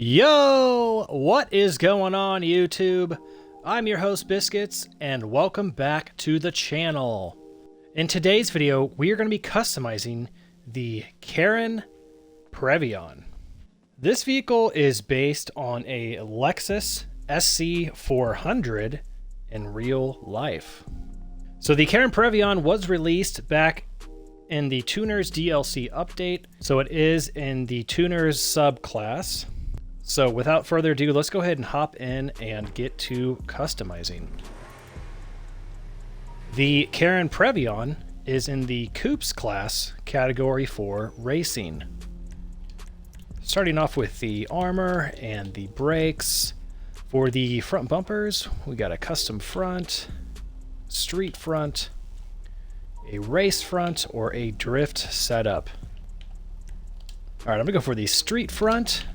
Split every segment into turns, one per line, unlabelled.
Yo, what is going on YouTube? I'm your host Biscuits and welcome back to the channel. In today's video, we are going to be customizing the Karin Previon. This vehicle is based on a Lexus SC400 in real life. So the Karin Previon was released back in the Tuners DLC update, so it is in the Tuners subclass. So without further ado, let's go ahead and hop in and get to customizing. The Karin Previon is in the Coupes class, category for racing. Starting off with the armor and the brakes. For the front bumpers, we got a custom front, street front, a race front, or a drift setup. All right, I'm gonna go for the street front.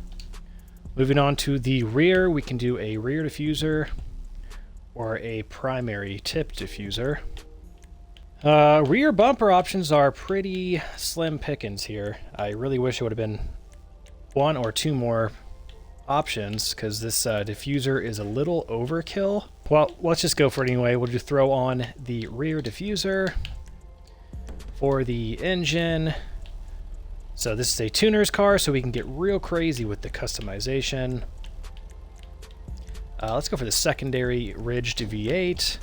Moving on to the rear, we can do a rear diffuser or a primary tip diffuser. Rear bumper options are pretty slim pickings here. I really wish it would have been one or two more options because this diffuser is a little overkill. Well, let's just go for it anyway. We'll just throw on the rear diffuser. For the engine, so this is a tuner's car, so we can get real crazy with the customization. Let's go for the secondary ridged V8.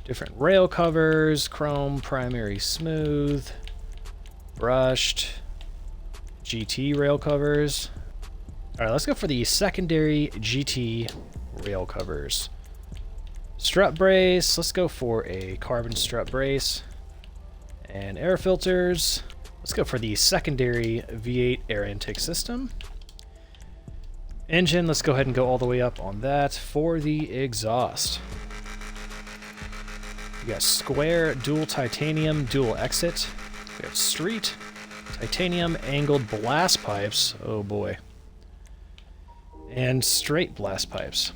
Different rail covers, chrome, primary smooth, brushed, GT rail covers. All right, let's go for the secondary GT rail covers. Strut brace, let's go for a carbon strut brace. And air filters, let's go for the secondary V8 air intake system. Engine, let's go ahead and go all the way up on that. For the exhaust, we got square, dual titanium, dual exit. We have street, titanium angled blast pipes, oh boy, and straight blast pipes.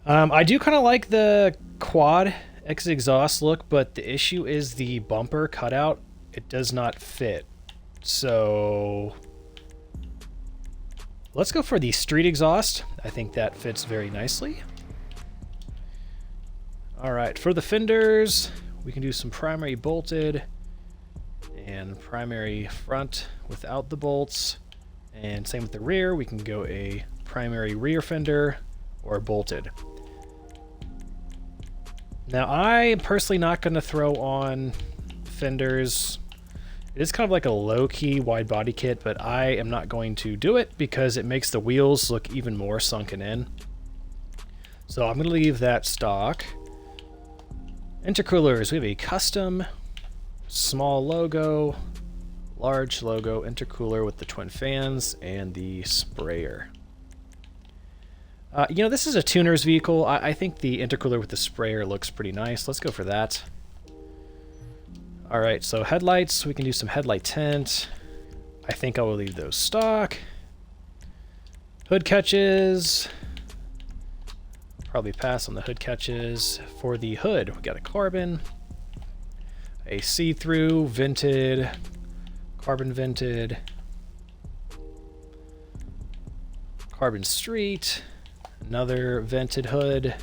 I do kind of like the quad exhaust look, but the issue is the bumper cutout. It does not fit. So let's go for the street exhaust. I think that fits very nicely. All right, for the fenders, we can do some primary bolted and primary front without the bolts. And same with the rear, we can go a primary rear fender or bolted. Now, I am personally not going to throw on fenders. It is kind of like a low-key wide body kit, but I am not going to do it because it makes the wheels look even more sunken in. So I'm going to leave that stock. Intercoolers, we have a custom small logo, large logo intercooler with the twin fans and the sprayer. You know, this is a tuner's vehicle. I think the intercooler with the sprayer looks pretty nice. Let's go for that. All right, so headlights, we can do some headlight tint. I think I will leave those stock. Hood catches. Probably pass on the hood catches. For the hood, we got a carbon, a see-through, vented, carbon vented, carbon street, another vented hood,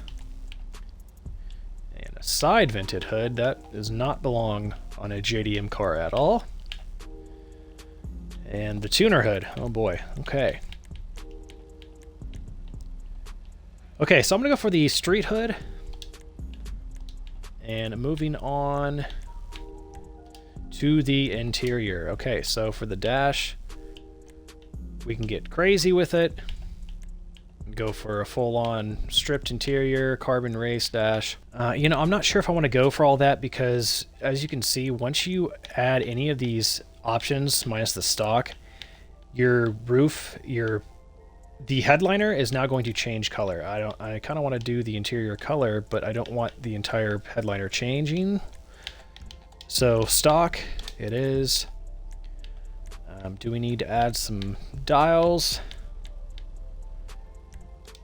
and a side vented hood. That does not belong on a JDM car at all. And the tuner hood. Oh boy. Okay. Okay, so I'm gonna go for the street hood. And moving on to the interior. Okay, so for the dash, we can get crazy with it. Go for a full-on stripped interior, carbon race dash. You know, I'm not sure if I want to go for all that because, as you can see, once you add any of these options minus the stock, your roof, the headliner is now going to change color. I kind of want to do the interior color, but I don't want the entire headliner changing. So stock, it is. Do we need to add some dials?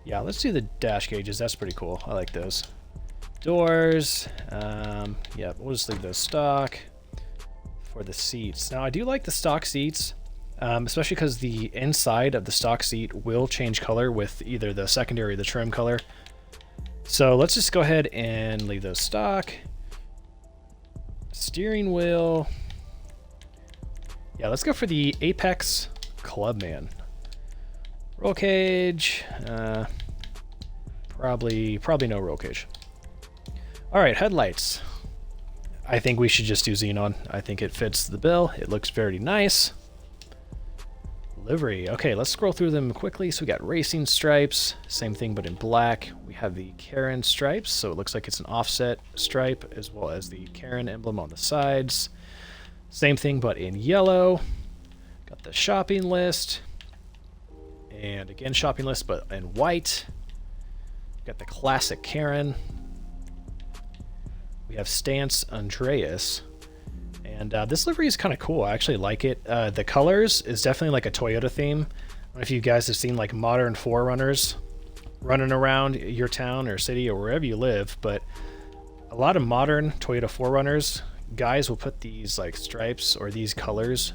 Yeah, let's do the dash gauges. That's pretty cool. I like those. Doors. Yeah, we'll just leave those stock. For the seats. Now, I do like the stock seats. especially because the inside of the stock seat will change color with either the secondary or the trim color. So let's just go ahead and leave those stock. Steering wheel. Yeah, let's go for the Apex Clubman. Roll cage. Probably no roll cage. All right, headlights. I think we should just do xenon. I think it fits the bill. It looks very nice. Livery. Okay, let's scroll through them quickly. So we got racing stripes, same thing but in black. We have the Karin stripes, so it looks like it's an offset stripe, as well as the Karin emblem on the sides. Same thing but in yellow. Got the shopping list, and again shopping list but in white. Got the classic Karin. We have Stance Andreas. And this livery is kind of cool. I actually like it. The colors is definitely like a Toyota theme. I don't know if you guys have seen like modern 4Runners running around your town or city or wherever you live, but a lot of modern Toyota 4Runners, guys will put these like stripes or these colors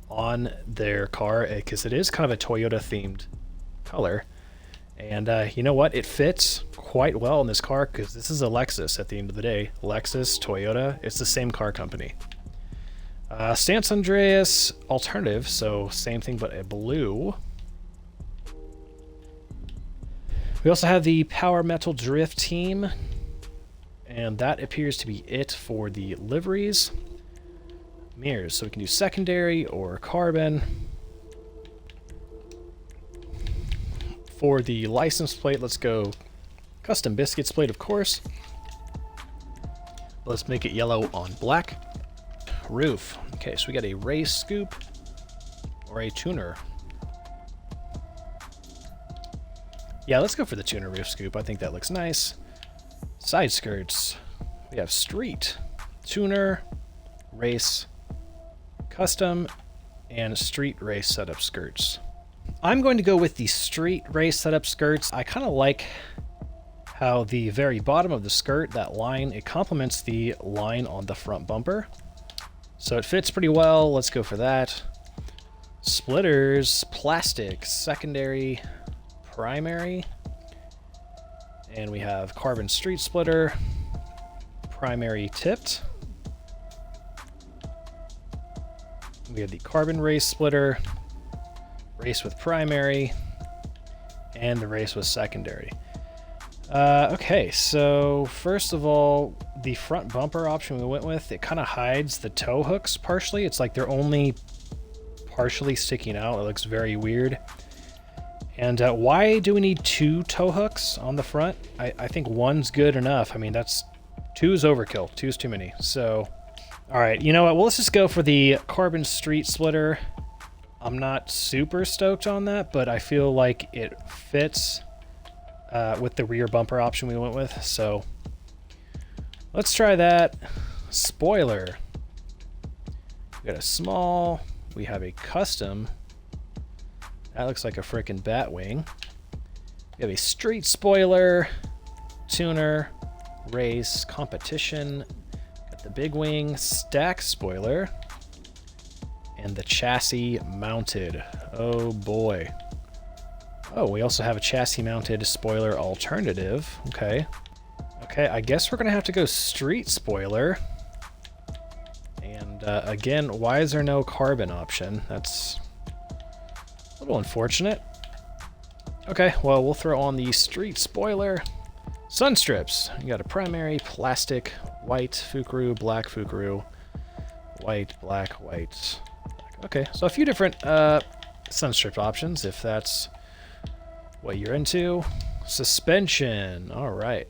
on their car because it is kind of a Toyota themed color. And you know what? It fits quite well in this car because this is a Lexus at the end of the day. Lexus, Toyota, it's the same car company. Stance Andreas alternative, so same thing but a blue. We also have the Power Metal Drift team, and that appears to be it for the liveries. Mirrors, so we can do secondary or carbon. For the license plate, let's go custom biscuits plate, of course. Let's make it yellow on black. Roof. Okay, so we got a race scoop or a tuner. Yeah, let's go for the tuner roof scoop. I think that looks nice. Side skirts. We have street, tuner, race, custom, and street race setup skirts. I'm going to go with the street race setup skirts. I kind of like how the very bottom of the skirt, that line, it complements the line on the front bumper. So it fits pretty well. Let's go for that. Splitters, plastic, secondary, primary. And we have carbon street splitter, primary tipped. We have the carbon race splitter, race with primary, and the race with secondary. Okay, so first of all, the front bumper option we went with, it kind of hides the tow hooks partially. It's like they're only partially sticking out. It looks very weird. And why do we need two tow hooks on the front? I think one's good enough. I mean, two's overkill. Two's too many. So, all right, you know what? Well, let's just go for the carbon street splitter. I'm not super stoked on that, but I feel like it fits with the rear bumper option we went with. So let's try that. Spoiler. We got a small. We have a custom. That looks like a frickin' Batwing. We have a street spoiler, tuner, race, competition. Got the big wing, stack spoiler, and the chassis mounted. Oh boy. Oh, we also have a chassis mounted spoiler alternative. Okay. Okay, I guess we're gonna have to go street spoiler. And again, why is there no carbon option? That's a little unfortunate. Okay, well, we'll throw on the street spoiler. Sun strips. You got a primary, plastic, white, Fukuru, black Fukuru, white, black, white. Okay, so a few different sun strip options if that's what you're into. Suspension. All right.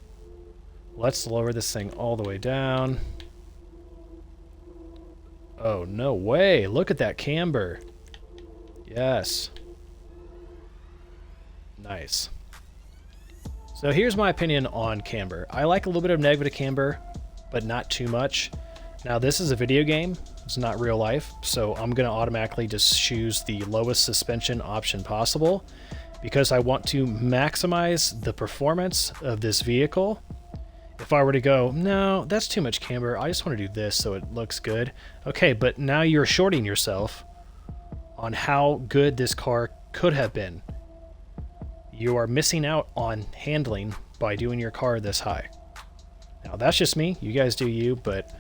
Let's lower this thing all the way down. Oh, no way. Look at that camber. Yes. Nice. So here's my opinion on camber. I like a little bit of negative camber, but not too much. Now, this is a video game. It's not real life, so I'm going to automatically just choose the lowest suspension option possible because I want to maximize the performance of this vehicle. If I were to go, no, that's too much camber, I just want to do this so it looks good. Okay, but now you're shorting yourself on how good this car could have been. You are missing out on handling by doing your car this high. Now, that's just me. You guys do you, but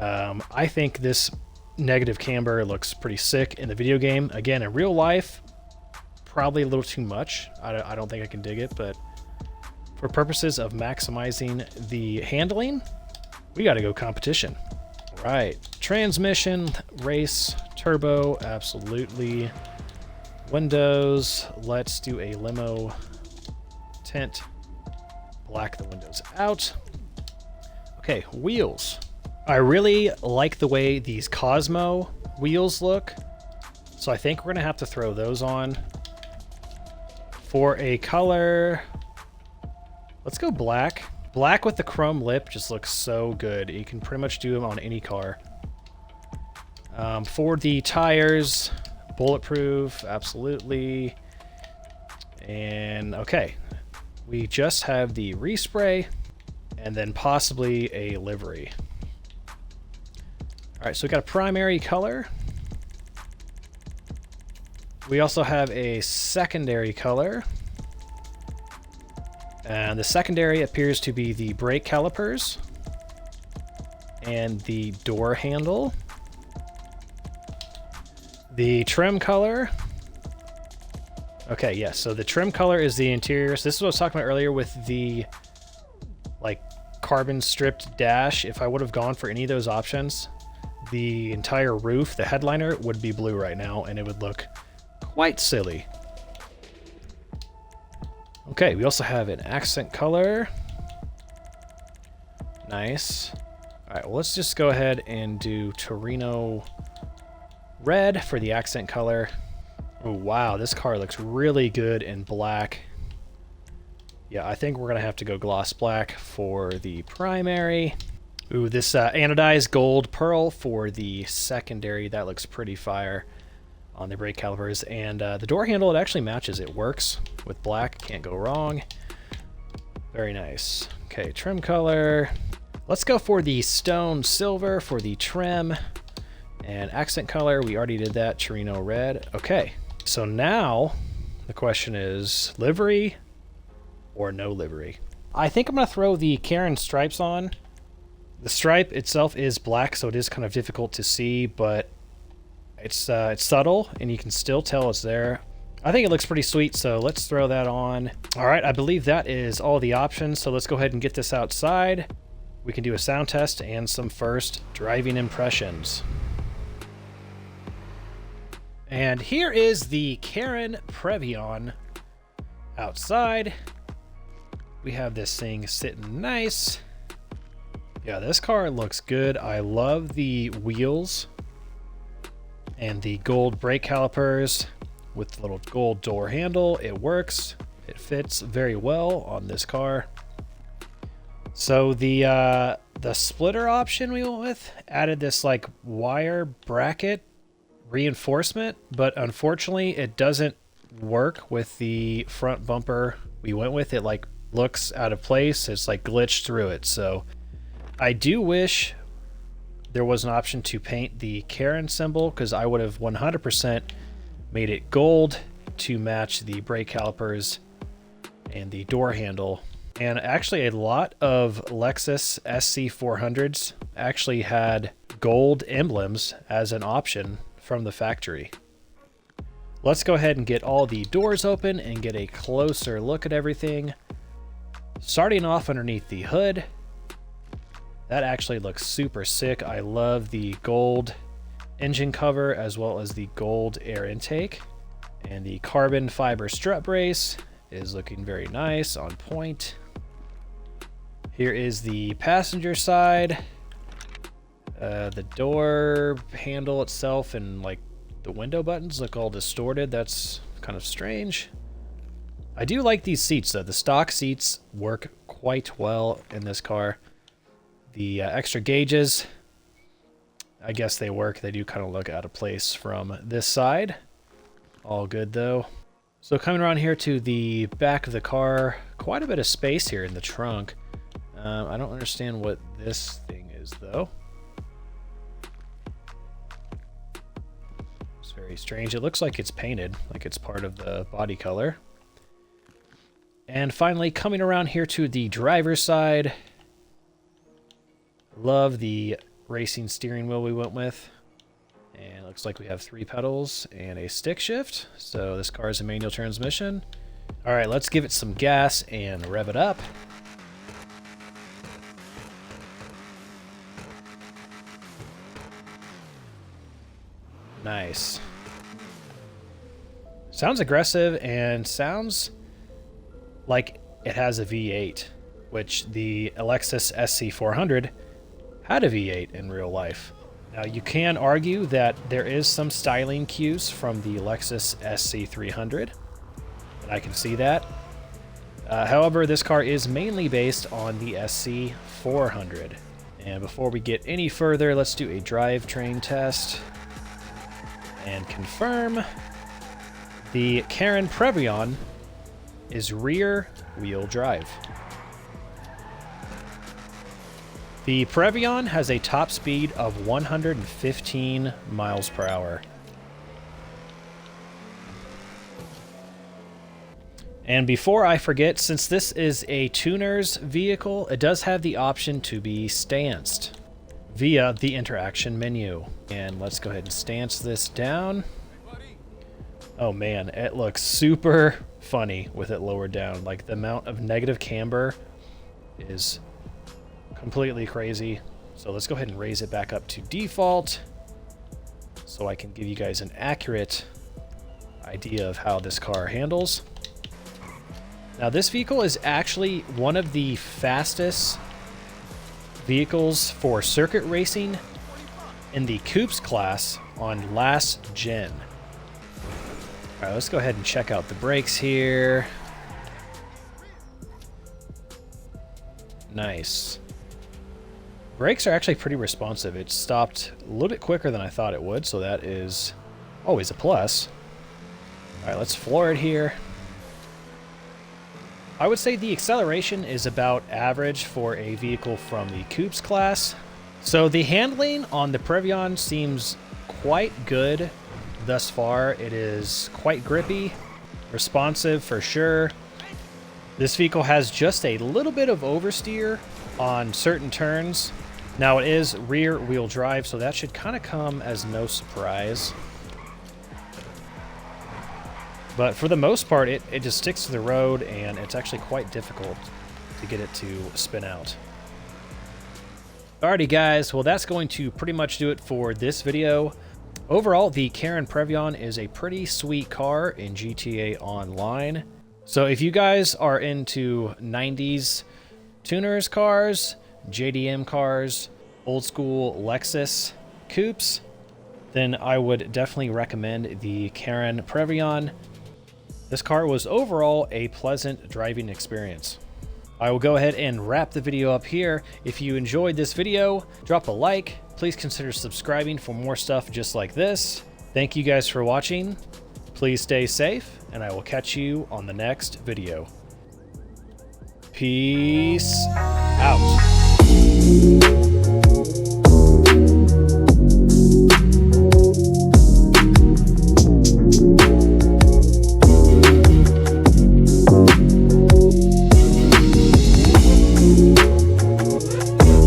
I think this negative camber looks pretty sick in the video game. Again, in real life, probably a little too much. I don't think I can dig it, but for purposes of maximizing the handling, we got to go competition. All right, transmission, race, turbo, absolutely. Windows, let's do a limo tint. Black the windows out. Okay, wheels. I really like the way these Cosmo wheels look, so I think we're gonna have to throw those on. For a color, let's go black. Black with the chrome lip just looks so good. You can pretty much do them on any car. For the tires, bulletproof, absolutely. And okay, we just have the respray and then possibly a livery. All right, so we got a primary color. We also have a secondary color. And the secondary appears to be the brake calipers and the door handle. The trim color. Okay, yes, so the trim color is the interior. So this is what I was talking about earlier with the like carbon stripped dash. If I would have gone for any of those options, the entire roof, the headliner, would be blue right now, and it would look quite silly. Okay, we also have an accent color. Nice. All right, well, let's just go ahead and do Torino red for the accent color. Oh, wow, this car looks really good in black. Yeah, I think we're going to have to go gloss black for the primary. Ooh, this anodized gold pearl for the secondary. That looks pretty fire on the brake calipers. And the door handle, it actually matches. It works with black. Can't go wrong. Very nice. Okay, trim color. Let's go for the stone silver for the trim. And accent color, we already did that. Torino red. Okay, so now the question is livery or no livery. I think I'm going to throw the Karin stripes on. The stripe itself is black, so it is kind of difficult to see, but it's subtle, and you can still tell it's there. I think it looks pretty sweet, so let's throw that on. All right, I believe that is all the options, so let's go ahead and get this outside. We can do a sound test and some first driving impressions. And here is the Karin Previon outside. We have this thing sitting nice. Yeah, this car looks good. I love the wheels and the gold brake calipers with the little gold door handle. It works. It fits very well on this car. So the splitter option we went with added this like wire bracket reinforcement, but unfortunately it doesn't work with the front bumper we went with. It like looks out of place. It's like glitched through it. So I do wish there was an option to paint the Karin symbol, because I would have 100% made it gold to match the brake calipers and the door handle. And actually a lot of Lexus SC400s actually had gold emblems as an option from the factory. Let's go ahead and get all the doors open and get a closer look at everything. Starting off underneath the hood. That actually looks super sick. I love the gold engine cover as well as the gold air intake. And the carbon fiber strut brace is looking very nice, on point. Here is the passenger side. The door handle itself and like the window buttons look all distorted. That's kind of strange. I do like these seats though. The stock seats work quite well in this car. The extra gauges, I guess they work. They do kind of look out of place from this side. All good though. So coming around here to the back of the car, quite a bit of space here in the trunk. I don't understand what this thing is though. It's very Very strange. It looks like it's painted, like it's part of the body color. And finally, coming around here to the driver's side. Love the racing steering wheel we went with. And it looks like we have 3 pedals and a stick shift. So this car is a manual transmission. All right, let's give it some gas and rev it up. Nice. Sounds aggressive and sounds like it has a V8, which the Lexus SC400 had a V8 in real life. Now you can argue that there is some styling cues from the Lexus SC300, and I can see that. However, this car is mainly based on the SC400. And before we get any further, let's do a drivetrain test and confirm the Karin Previon is rear-wheel drive. The Previon has a top speed of 115 miles per hour. And before I forget, since this is a tuner's vehicle, it does have the option to be stanced via the interaction menu. And let's go ahead and stance this down. Oh man, it looks super funny with it lowered down. Like the amount of negative camber is completely crazy. So let's go ahead and raise it back up to default so I can give you guys an accurate idea of how this car handles. Now this vehicle is actually one of the fastest vehicles for circuit racing in the Coupes class on last gen. All right, let's go ahead and check out the brakes here. Nice. Brakes are actually pretty responsive. It stopped a little bit quicker than I thought it would, so that is always a plus. All right, let's floor it here. I would say the acceleration is about average for a vehicle from the Coupes class. So the handling on the Previon seems quite good thus far. It is quite grippy, responsive for sure. This vehicle has just a little bit of oversteer on certain turns. Now it is rear wheel drive, so that should kind of come as no surprise. But for the most part, it just sticks to the road, and it's actually quite difficult to get it to spin out. Alrighty guys, well that's going to pretty much do it for this video. Overall, the Karin Previon is a pretty sweet car in GTA Online. So if you guys are into 90s tuners cars, JDM cars, old school Lexus Coupes, then I would definitely recommend the Karin Previon. This car was overall a pleasant driving experience. I will go ahead and wrap the video up here. If you enjoyed this video, drop a like. Please consider subscribing for more stuff just like this. Thank you guys for watching. Please stay safe, and I will catch you on the next video. Peace out.